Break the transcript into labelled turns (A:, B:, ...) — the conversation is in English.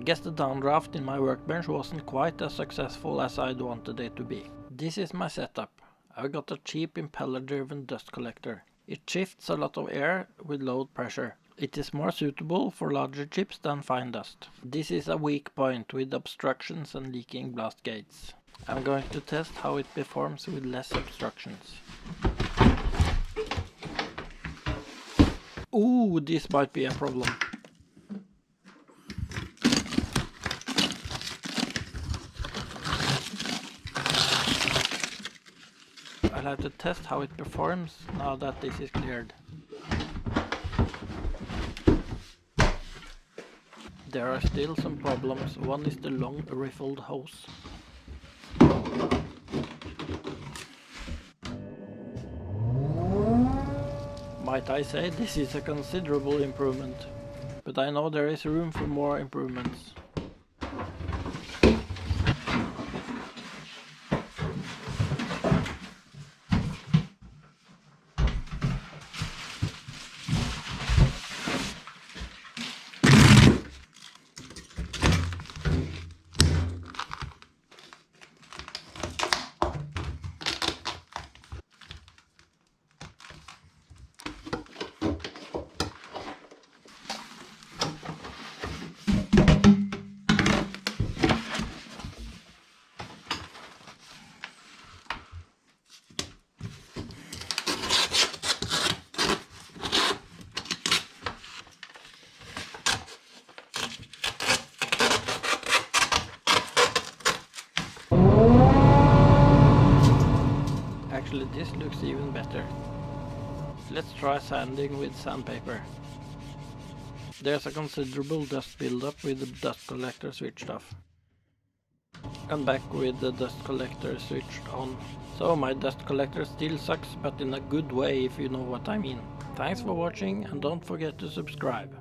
A: guess the downdraft in my workbench wasn't quite as successful as I'd wanted it to be. This is my setup. I've got a cheap impeller-driven dust collector. It shifts a lot of air with low pressure. It is more suitable for larger chips than fine dust. This is a weak point with obstructions and leaking blast gates. I'm going to test how it performs with less obstructions. Ooh, this might be a problem. I'll have to test how it performs now that this is cleared. There are still some problems. One is the long riffled hose. Might I say this is a considerable improvement, but I know there is room for more improvements. Actually, this looks even better. Let's try sanding with sandpaper. There's a considerable dust buildup with the dust collector switched off. I'm back with the dust collector switched on. So my dust collector still sucks, but in a good way if you know what I mean. Thanks for watching and don't forget to subscribe.